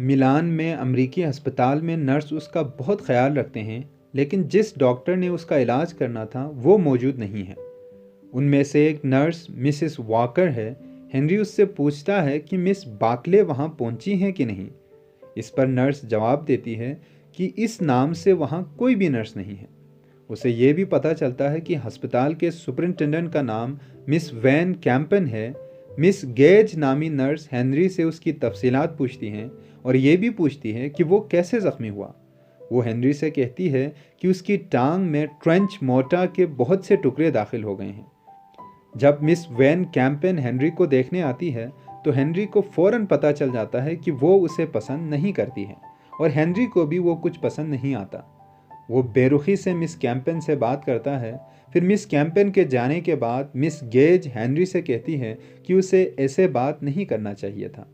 मिलान में अमरीकी अस्पताल में नर्स उसका बहुत ख्याल रखते हैं, लेकिन जिस डॉक्टर ने उसका इलाज करना था वो मौजूद नहीं है। उनमें से एक नर्स मिसेस वॉकर है। हेनरी उससे पूछता है कि मिस बाकले वहाँ पहुँची हैं कि नहीं। इस पर नर्स जवाब देती है कि इस नाम से वहाँ कोई भी नर्स नहीं है। उसे ये भी पता चलता है कि अस्पताल के सुपरिंटेंडेंट का नाम मिस वैन कैंपन है। मिस गेज नामी नर्स हेनरी से उसकी तफसीलात पूछती हैं और ये भी पूछती है कि वो कैसे ज़ख्मी हुआ। वो हेनरी से कहती है कि उसकी टांग में ट्रेंच मोर्टार के बहुत से टुकड़े दाखिल हो गए हैं। जब मिस वैन कैंपेन हेनरी को देखने आती है तो हेनरी को फ़ौरन पता चल जाता है कि वो उसे पसंद नहीं करती है और हेनरी को भी वो कुछ पसंद नहीं आता। वो बेरुखी से मिस कैंपेन से बात करता है। फिर मिस कैंपेन के जाने के बाद मिस गेज हेनरी से कहती है कि उसे ऐसे बात नहीं करना चाहिए था।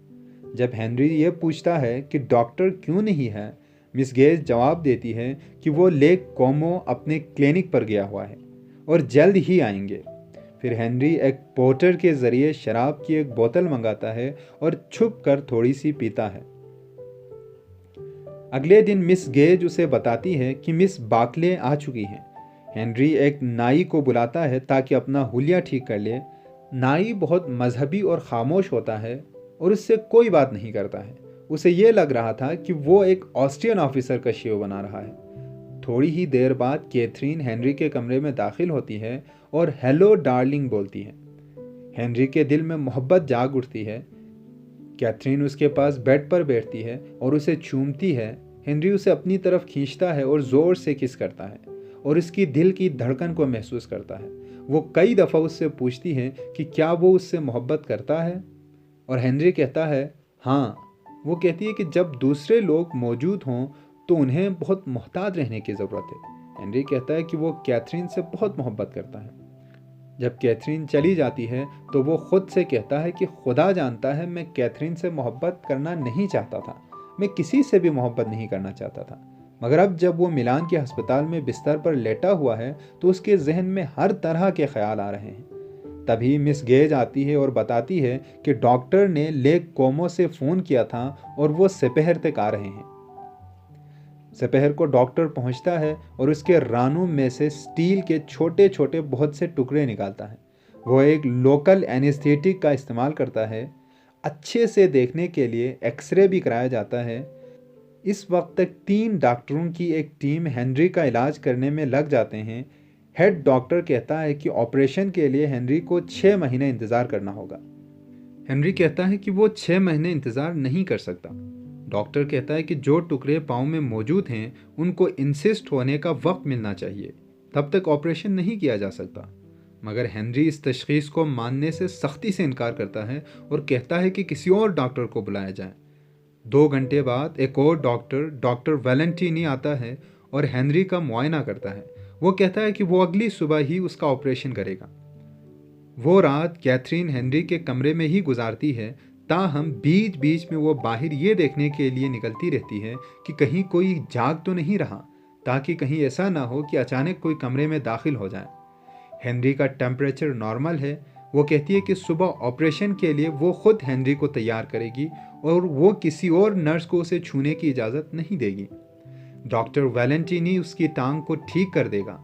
जब हेनरी ये पूछता है कि डॉक्टर क्यों नहीं है, मिस गेज जवाब देती है कि वो लेक कोमो अपने क्लिनिक पर गया हुआ है और जल्द ही आएंगे। फिर हेनरी एक पोर्टर के ज़रिए शराब की एक बोतल मंगाता है और छुप कर थोड़ी सी पीता है। अगले दिन मिस गेज उसे बताती है कि मिस बाकले आ चुकी हैं। हेनरी एक नाई को बुलाता है ताकि अपना हुलिया ठीक कर ले। नाई बहुत मजहबी और खामोश होता है और उससे कोई बात नहीं करता है। उसे ये लग रहा था कि वो एक ऑस्ट्रियन ऑफिसर का शेव बना रहा है। थोड़ी ही देर बाद कैथरीन हेनरी के कमरे में दाखिल होती है और हेलो डार्लिंग बोलती है। हेनरी के दिल में मोहब्बत जाग उठती है। कैथरीन उसके पास बेड पर बैठती है और उसे चूमती है। हेनरी उसे अपनी तरफ खींचता है और ज़ोर से किस करता है और उसकी दिल की धड़कन को महसूस करता है। वो कई दफ़ा उससे पूछती है कि क्या वो उससे मोहब्बत करता है और हेनरी कहता है हाँ। वो कहती है कि जब दूसरे लोग मौजूद हों तो उन्हें बहुत मोहतात रहने की ज़रूरत है। हेनरी कहता है कि वो कैथरीन से बहुत मोहब्बत करता है। जब कैथरीन चली जाती है तो वो खुद से कहता है कि खुदा जानता है मैं कैथरीन से मोहब्बत करना नहीं चाहता था। मैं किसी से भी मोहब्बत नहीं करना चाहता था। मगर अब जब वो मिलान के अस्पताल में बिस्तर पर लेटा हुआ है तो उसके जहन में हर तरह के ख्याल आ रहे हैं। तभी मिस गेज आती है और बताती है कि डॉक्टर ने लेक कोमो से फ़ोन किया था और वो दोपहर तक आ रहे हैं। दोपहर को डॉक्टर पहुंचता है और उसके रानों में से स्टील के छोटे छोटे बहुत से टुकड़े निकालता है। वो एक लोकल एनेस्थेटिक का इस्तेमाल करता है। अच्छे से देखने के लिए एक्सरे भी कराया जाता है। इस वक्त तक 3 डॉक्टरों की एक टीम हेनरी का इलाज करने में लग जाते हैं। हेड डॉक्टर कहता है कि ऑपरेशन के लिए हेनरी को 6 महीने इंतज़ार करना होगा। हेनरी कहता है कि वो 6 महीने इंतज़ार नहीं कर सकता। डॉक्टर कहता है कि जो टुकड़े पाँव में मौजूद हैं उनको इंसिस्ट होने का वक्त मिलना चाहिए, तब तक ऑपरेशन नहीं किया जा सकता। मगर हेनरी इस तशख़ीस को मानने से सख्ती से इनकार करता है और कहता है कि किसी और डॉक्टर को बुलाया जाए। 2 घंटे बाद एक और डॉक्टर वैलेंटीनी आता है और हेनरी का मुआयना करता है। वो कहता है कि वो अगली सुबह ही उसका ऑपरेशन करेगा। वो रात कैथरीन हेनरी के कमरे में ही गुजारती है। ताहम बीच बीच में वो बाहर ये देखने के लिए निकलती रहती है कि कहीं कोई जाग तो नहीं रहा, ताकि कहीं ऐसा ना हो कि अचानक कोई कमरे में दाखिल हो जाए। हेनरी का टेम्परेचर नॉर्मल है। वो कहती है कि सुबह ऑपरेशन के लिए वो खुद हेनरी को तैयार करेगी और वो किसी और नर्स को उसे छूने की इजाज़त नहीं देगी। डॉक्टर वैलेंटीनी उसकी टांग को ठीक कर देगा।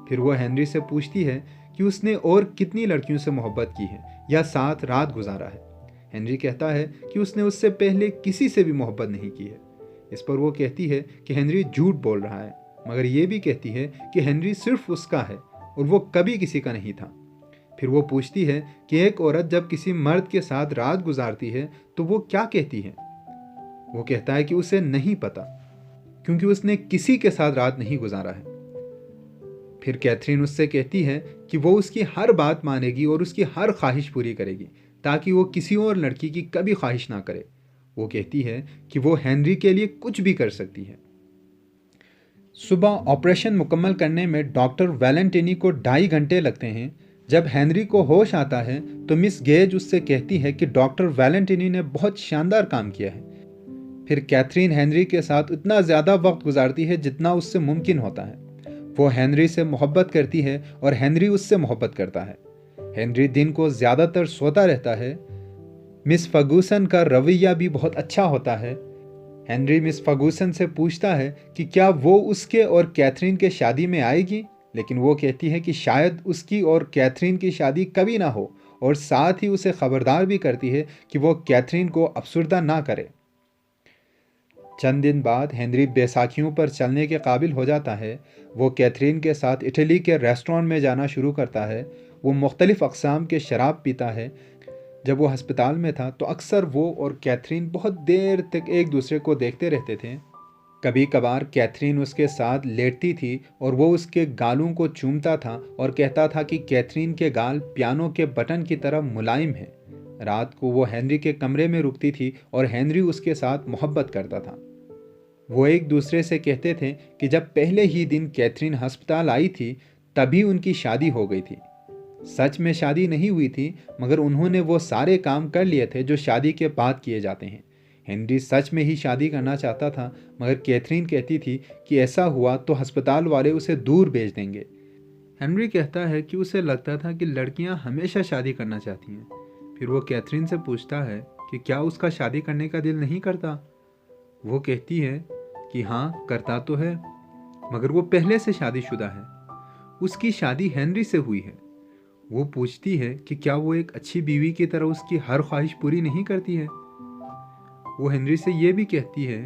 फिर वो हेनरी से पूछती है कि उसने और कितनी लड़कियों से मोहब्बत की है या साथ रात गुजारा है। हेनरी कहता है कि उसने उससे पहले किसी से भी मोहब्बत नहीं की है। इस पर वो कहती है कि हेनरी झूठ बोल रहा है, मगर ये भी कहती है कि हेनरी सिर्फ उसका है और वो कभी किसी का नहीं था। फिर वो पूछती है कि एक औरत जब किसी मर्द के साथ रात गुजारती है तो वो क्या कहती है। वो कहता है कि उसे नहीं पता, क्योंकि उसने किसी के साथ रात नहीं गुजारा है। फिर कैथरीन उससे कहती है कि वो उसकी हर बात मानेगी और उसकी हर ख्वाहिश पूरी करेगी, ताकि वो किसी और लड़की की कभी ख्वाहिश ना करे। वो कहती है कि वो हेनरी के लिए कुछ भी कर सकती है। सुबह ऑपरेशन मुकम्मल करने में डॉक्टर वैलेंटीनी को 2.5 घंटे लगते हैं। जब हेनरी को होश आता है तो मिस गेज उससे कहती है कि डॉक्टर वैलेंटीनी ने बहुत शानदार काम किया है। फिर कैथरीन हेनरी के साथ उतना ज़्यादा वक्त गुजारती है जितना उससे मुमकिन होता है। वो हेनरी से मोहब्बत करती है और हेनरी उससे मोहब्बत करता है। हेनरी दिन को ज़्यादातर सोता रहता है। मिस फर्गूसन का रवैया भी बहुत अच्छा होता है। हेनरी मिस फर्गूसन से पूछता है कि क्या वो उसके और कैथरीन के शादी में आएगी, लेकिन वो कहती है कि शायद उसकी और कैथरीन की शादी कभी ना हो, और साथ ही उसे खबरदार भी करती है कि वो कैथरीन को अफसुर्दा ना करे। चंद दिन बाद हेनरी बैसाखियों पर चलने के काबिल हो जाता है। वो कैथरीन के साथ इटली के रेस्टोरेंट में जाना शुरू करता है। वो मुख्तलिफ़ अक़साम के शराब पीता है। जब वो हस्पताल में था तो अक्सर वो और कैथरीन बहुत देर तक एक दूसरे को देखते रहते थे। कभी कभार कैथरीन उसके साथ लेटती थी और वो उसके गालों को चूमता था और कहता था कि कैथरीन के गाल पियानो के बटन की तरह मुलायम हैं। रात को वो हेनरी के कमरे में रुकती थी और हेनरी उसके साथ मोहब्बत करता था। वो एक दूसरे से कहते थे कि जब पहले ही दिन कैथरीन अस्पताल आई थी तभी उनकी शादी हो गई थी। सच में शादी नहीं हुई थी, मगर उन्होंने वो सारे काम कर लिए थे जो शादी के बाद किए जाते हैं। हेनरी सच में ही शादी करना चाहता था, मगर कैथरीन कहती थी कि ऐसा हुआ तो अस्पताल वाले उसे दूर भेज देंगे। हेनरी कहता है कि उसे लगता था कि लड़कियां हमेशा शादी करना चाहती हैं। फिर वो कैथरीन से पूछता है कि क्या उसका शादी करने का दिल नहीं करता। वो कहती है कि हाँ, करता तो है, मगर वो पहले से शादीशुदा है। उसकी शादी हेनरी से हुई है। वो पूछती है कि क्या वो एक अच्छी बीवी की तरह उसकी हर ख्वाहिश पूरी नहीं करती है। वो हेनरी से ये भी कहती है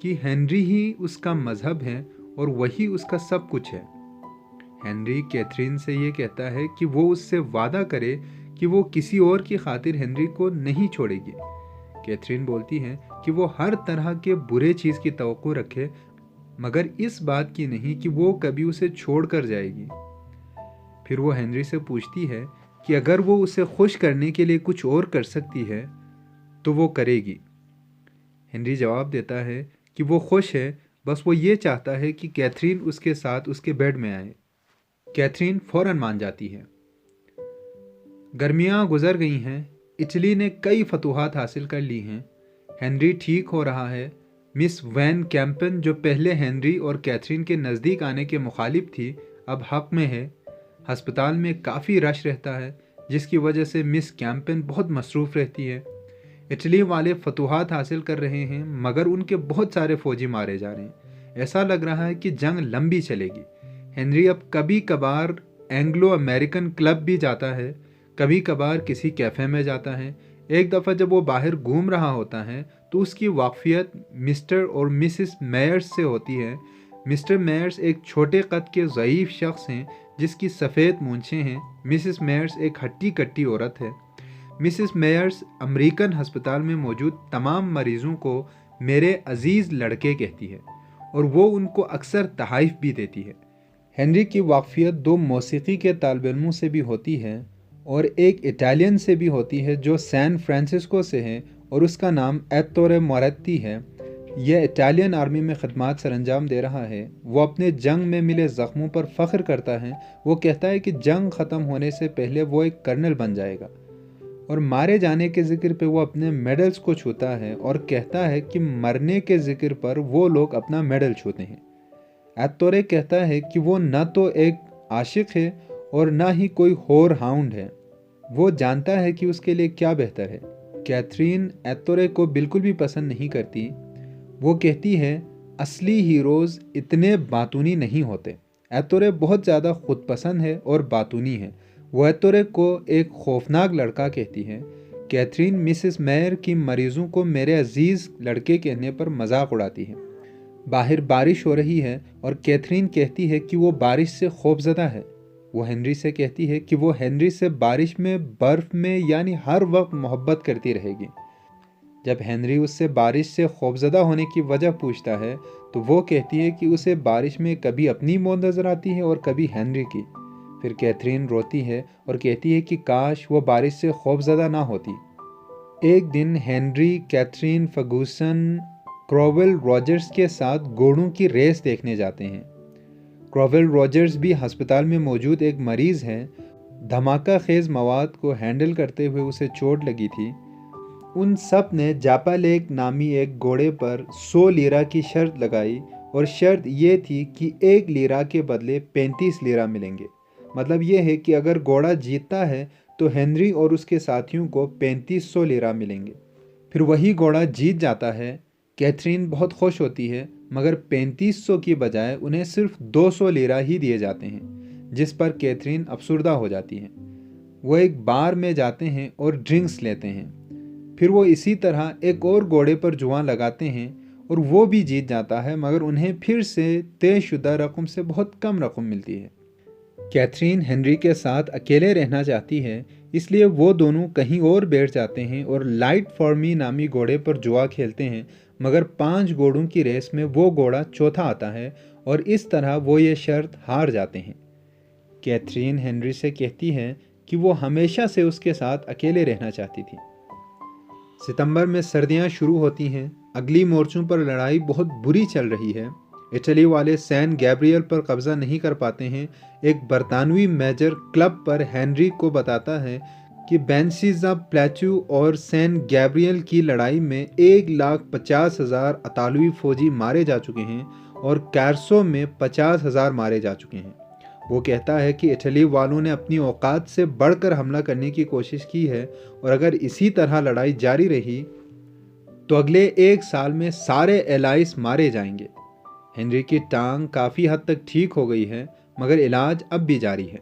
कि हेनरी ही उसका मजहब है और वही उसका सब कुछ है। हेनरी कैथरीन से ये कहता है कि वो उससे वादा करे कि वो किसी और की खातिर हेनरी को नहीं छोड़ेगी। कैथरीन बोलती है कि वो हर तरह के बुरे चीज़ की तवक्को रखे, मगर इस बात की नहीं कि वो कभी उसे छोड़ कर जाएगी। फिर वो हेनरी से पूछती है कि अगर वो उसे खुश करने के लिए कुछ और कर सकती है तो वो करेगी। हेनरी जवाब देता है कि वो खुश है, बस वो ये चाहता है कि कैथरीन उसके साथ उसके बेड में आए। कैथरीन फौरन मान जाती है। गर्मियाँ गुजर गई हैं। इटली ने कई फतूहात हासिल कर ली हैं। हेनरी ठीक हो रहा है। मिस वैन कैंपन, जो पहले हेनरी और कैथरीन के नज़दीक आने के मुखालिफ थी, अब हक में है। अस्पताल में काफ़ी रश रहता है, जिसकी वजह से मिस कैंपन बहुत मसरूफ़ रहती है। इटली वाले फतूहात हासिल कर रहे हैं, मगर उनके बहुत सारे फौजी मारे जा रहे हैं। ऐसा लग रहा है कि जंग लंबी चलेगी। हेनरी अब कभी कभार एंग्लो अमेरिकन क्लब भी जाता है, कभी कभार किसी कैफ़े में जाता है। एक दफ़ा जब वो बाहर घूम रहा होता है तो उसकी वाकफियत मिस्टर और मिसिस मेयर्स से होती है। मिस्टर मेयर्स एक छोटे कद के ज़ईफ़ शख्स हैं जिसकी सफ़ेद मूंछें हैं। मिसिस मेयर्स एक हट्टी कट्टी औरत है। मिसिस मेयर्स अमेरिकन अस्पताल में मौजूद तमाम मरीज़ों को मेरे अजीज़ लड़के कहती है और वो उनको अक्सर तहाइफ भी देती है। हेनरी की वाकफियत दो मौसीकी के तालिब इल्मों से भी होती है और एक इटालियन से भी होती है जो सैन फ्रांसिस्को से है और उसका नाम एत्तोरे मोरेत्ती है। यह इटालियन आर्मी में खदमात सरअंजाम दे रहा है। वो अपने जंग में मिले ज़ख्मों पर फ़ख्र करता है। वो कहता है कि जंग ख़त्म होने से पहले वो एक कर्नल बन जाएगा, और मारे जाने के ज़िक्र पे वो अपने मेडल्स को छूता है और कहता है कि मरने के ज़िक्र पर वो लोग अपना मेडल छूते हैं। एत्तोरे कहता है कि वो न तो एक आशिक है और ना ही कोई होर हाउंड है। वो जानता है कि उसके लिए क्या बेहतर है। कैथरीन एत्तोरे को बिल्कुल भी पसंद नहीं करती। वो कहती है असली हीरोज़ इतने बातूनी नहीं होते। एत्तोरे बहुत ज़्यादा खुद पसंद है और बातूनी है। वो एत्तोरे को एक खौफनाक लड़का कहती है। कैथरीन मिसिस मेयर की मरीज़ों को मेरे अजीज़ लड़के कहने पर मजाक उड़ाती है। बाहर बारिश हो रही है और कैथरीन कहती है कि वो बारिश से खौफजदा है। वो हेनरी से कहती है कि वो हेनरी से बारिश में, बर्फ़ में, यानी हर वक्त मोहब्बत करती रहेगी। जब हेनरी उससे बारिश से खौफजदा होने की वजह पूछता है तो वो कहती है कि उसे बारिश में कभी अपनी मौत नज़र आती है और कभी हेनरी की। फिर कैथरीन रोती है और कहती है कि काश वो बारिश से खौफजदा ना होती। एक दिन हेनरी, कैथरीन, फर्गूसन क्रॉवेल रॉजर्स के साथ घोड़ों की रेस देखने जाते हैं। क्रॉवेल रॉजर्स भी अस्पताल में मौजूद एक मरीज़ है। धमाका खेज मवाद को हैंडल करते हुए उसे चोट लगी थी। उन सब ने जापालेक नामी एक घोड़े पर 100 लीरा की शर्त लगाई और शर्त ये थी कि 1 लीरा के बदले 35 लीरा मिलेंगे। मतलब ये है कि अगर घोड़ा जीतता है तो हेनरी और उसके साथियों को 3500 लीरा मिलेंगे। फिर वही घोड़ा जीत जाता है। कैथरीन बहुत खुश होती है, मगर 3500 की बजाय उन्हें सिर्फ 200 लीरा ही दिए जाते हैं, जिस पर कैथरीन अफसुर्दा हो जाती है। वो एक बार में जाते हैं और ड्रिंक्स लेते हैं। फिर वो इसी तरह एक और घोड़े पर जुआ लगाते हैं और वो भी जीत जाता है, मगर उन्हें फिर से तयशुदा रकम से बहुत कम रकम मिलती है। कैथरीन हेनरी के साथ अकेले रहना चाहती है, इसलिए वो दोनों कहीं और बैठ जाते हैं और लाइट फॉर्मी नामी घोड़े पर जुआ खेलते हैं, मगर 5 घोड़ों की रेस में वो घोड़ा चौथा आता है और इस तरह वो ये शर्त हार जाते हैं। कैथरीन हेनरी से कहती है कि वो हमेशा से उसके साथ अकेले रहना चाहती थी। सितंबर में सर्दियां शुरू होती हैं। अगली मोर्चों पर लड़ाई बहुत बुरी चल रही है। इटली वाले सैन गैब्रियल पर कब्जा नहीं कर पाते हैं। एक बरतानवी मेजर क्लब पर हेनरी को बताता है कि बेंसीजा प्लेचू और सैन गैब्रियल की लड़ाई में 1,50,000 अतालवी फौजी मारे जा चुके हैं और कैरसो में 50,000 मारे जा चुके हैं। वो कहता है कि इटली वालों ने अपनी औकात से बढ़कर हमला करने की कोशिश की है और अगर इसी तरह लड़ाई जारी रही तो अगले 1 साल में सारे एलाइस मारे जाएंगे। हेनरी की टांग काफ़ी हद तक ठीक हो गई है, मगर इलाज अब भी जारी है।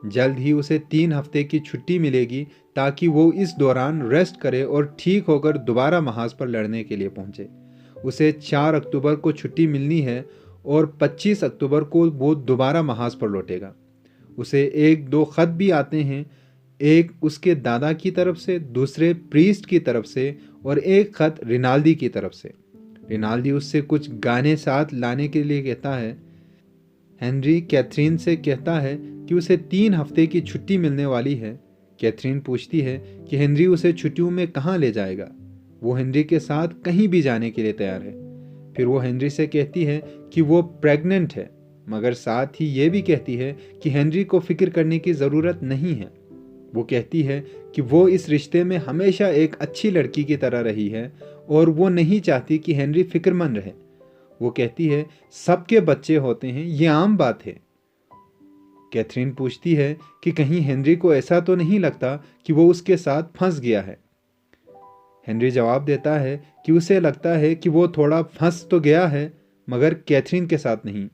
जल्द ही उसे 3 हफ्ते की छुट्टी मिलेगी ताकि वो इस दौरान रेस्ट करे और ठीक होकर दोबारा महाज पर लड़ने के लिए पहुंचे। उसे 4 अक्टूबर को छुट्टी मिलनी है और 25 अक्टूबर को वो दोबारा महाज पर लौटेगा। उसे 1-2 खत भी आते हैं, एक उसके दादा की तरफ से, दूसरे प्रीस्ट की तरफ से और एक खत रिनाल्डी की तरफ से। रिनाल्डी उससे कुछ गाने साथ लाने के लिए कहता है। हेनरी कैथरीन से कहता है कि उसे 3 हफ्ते की छुट्टी मिलने वाली है। कैथरीन पूछती है कि हेनरी उसे छुट्टियों में कहाँ ले जाएगा। वो हेनरी के साथ कहीं भी जाने के लिए तैयार है। फिर वो हेनरी से कहती है कि वो प्रेग्नेंट है, मगर साथ ही ये भी कहती है कि हेनरी को फिक्र करने की ज़रूरत नहीं है। वो कहती है कि वो इस रिश्ते में हमेशा एक अच्छी लड़की की तरह रही है और वो नहीं चाहती कि हेनरी फिक्रमंद रहे। वो कहती है सबके बच्चे होते हैं, ये आम बात है। कैथरीन पूछती है कि कहीं हेनरी को ऐसा तो नहीं लगता कि वो उसके साथ फंस गया है। हेनरी जवाब देता है कि उसे लगता है कि वो थोड़ा फंस तो गया है, मगर कैथरीन के साथ नहीं।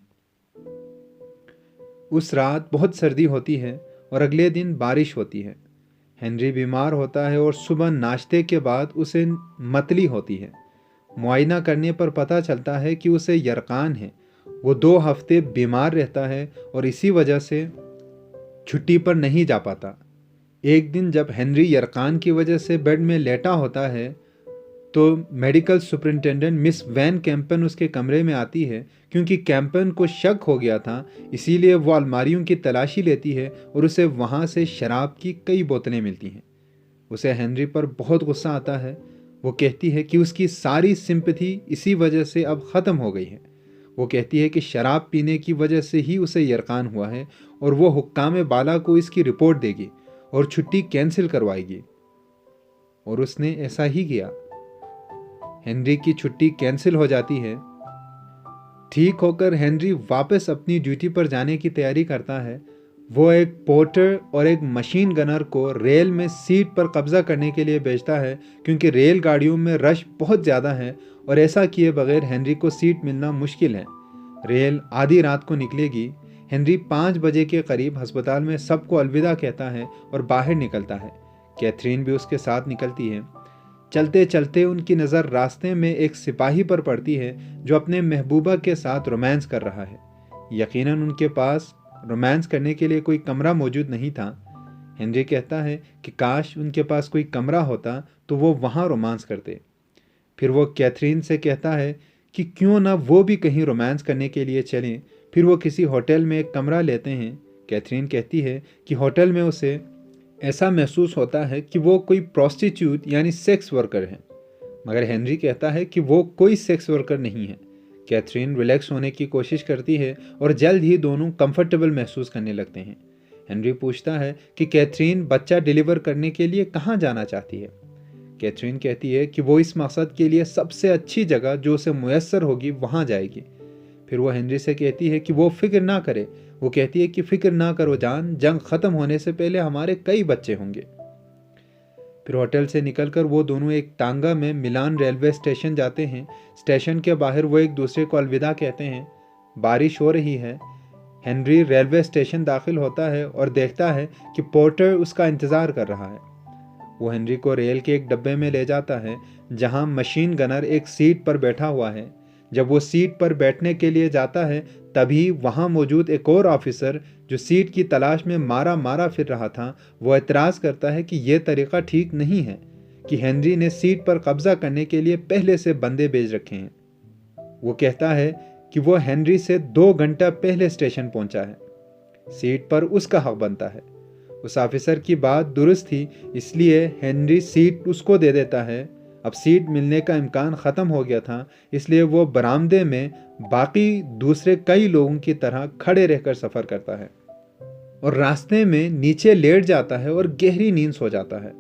उस रात बहुत सर्दी होती है और अगले दिन बारिश होती है। हेनरी बीमार होता है और सुबह नाश्ते के बाद उसे मतली होती है। मुआयना करने पर पता चलता है कि उसे यरकान है। वो 2 हफ्ते बीमार रहता है और इसी वजह से छुट्टी पर नहीं जा पाता। एक दिन जब हेनरी यरकान की वजह से बेड में लेटा होता है तो मेडिकल सुपरिटेंडेंट मिस वैन कैंपन उसके कमरे में आती है। क्योंकि कैंपन को शक हो गया था, इसीलिए वो अलमारियों की तलाशी लेती है और उसे वहाँ से शराब की कई बोतलें मिलती हैं। उसे हेनरी पर बहुत गुस्सा आता है। वो कहती है कि उसकी सारी सिंपैथी इसी वजह से अब ख़त्म हो गई है। वो कहती है कि शराब पीने की वजह से ही उसे यरकान हुआ है और वो हुक्काम बाला को इसकी रिपोर्ट देगी और छुट्टी कैंसिल करवाएगी। और उसने ऐसा ही किया। हेनरी की छुट्टी कैंसिल हो जाती है। ठीक होकर हेनरी वापस अपनी ड्यूटी पर जाने की तैयारी करता है। वो एक पोर्टर और एक मशीन गनर को रेल में सीट पर कब्जा करने के लिए भेजता है, क्योंकि रेल गाड़ियों में रश बहुत ज़्यादा है और ऐसा किए बगैर हेनरी को सीट मिलना मुश्किल है। रेल आधी रात को निकलेगी। हेनरी 5 बजे के करीब अस्पताल में सबको अलविदा कहता है और बाहर निकलता है। कैथरीन भी उसके साथ निकलती है। चलते चलते उनकी नज़र रास्ते में एक सिपाही पर पड़ती है जो अपने महबूबा के साथ रोमांस कर रहा है। यकीनन उनके पास रोमांस करने के लिए कोई कमरा मौजूद नहीं था। हेनरी कहता है कि काश उनके पास कोई कमरा होता तो वो वहाँ रोमांस करते। फिर वो कैथरीन से कहता है कि क्यों ना वो भी कहीं रोमांस करने के लिए चलें। फिर वो किसी होटल में एक कमरा लेते हैं। कैथरीन कहती है कि होटल में उसे ऐसा महसूस होता है कि वो कोई प्रोस्टिट्यूट यानी सेक्स वर्कर है, मगर हेनरी कहता है कि वो कोई सेक्स वर्कर नहीं है। कैथरीन रिलैक्स होने की कोशिश करती है और जल्द ही दोनों कंफर्टेबल महसूस करने लगते हैं। हेनरी पूछता है कि कैथरीन बच्चा डिलीवर करने के लिए कहाँ जाना चाहती है। कैथरीन कहती है कि वो इस मकसद के लिए सबसे अच्छी जगह जो उसे मुयस्सर होगी वहाँ जाएगी। फिर वो हेनरी से कहती है कि वो फिक्र ना करे। वो कहती है कि फिक्र ना करो जान, जंग ख़त्म होने से पहले हमारे कई बच्चे होंगे। फिर होटल से निकलकर वो दोनों एक टांगा में मिलान रेलवे स्टेशन जाते हैं। स्टेशन के बाहर वो एक दूसरे को अलविदा कहते हैं। बारिश हो रही है। हेनरी रेलवे स्टेशन दाखिल होता है और देखता है कि पोर्टर उसका इंतज़ार कर रहा है। वो हेनरी को रेल के एक डब्बे में ले जाता है जहां मशीन गनर एक सीट पर बैठा हुआ है। जब वो सीट पर बैठने के लिए जाता है तभी वहां मौजूद एक और ऑफिसर जो सीट की तलाश में मारा मारा फिर रहा था, वो एतराज़ करता है कि यह तरीका ठीक नहीं है कि हेनरी ने सीट पर कब्जा करने के लिए पहले से बंदे भेज रखे हैं। वो कहता है कि वो हेनरी से 2 घंटा पहले स्टेशन पहुंचा है। सीट पर उसका हक बनता है। उस ऑफिसर की बात दुरुस्त थी, इसलिए हेनरी सीट उसको दे देता है। अब सीट मिलने का इम्कान ख़त्म हो गया था, इसलिए वो बरामदे में बाकी दूसरे कई लोगों की तरह खड़े रहकर सफ़र करता है और रास्ते में नीचे लेट जाता है और गहरी नींद सो जाता है।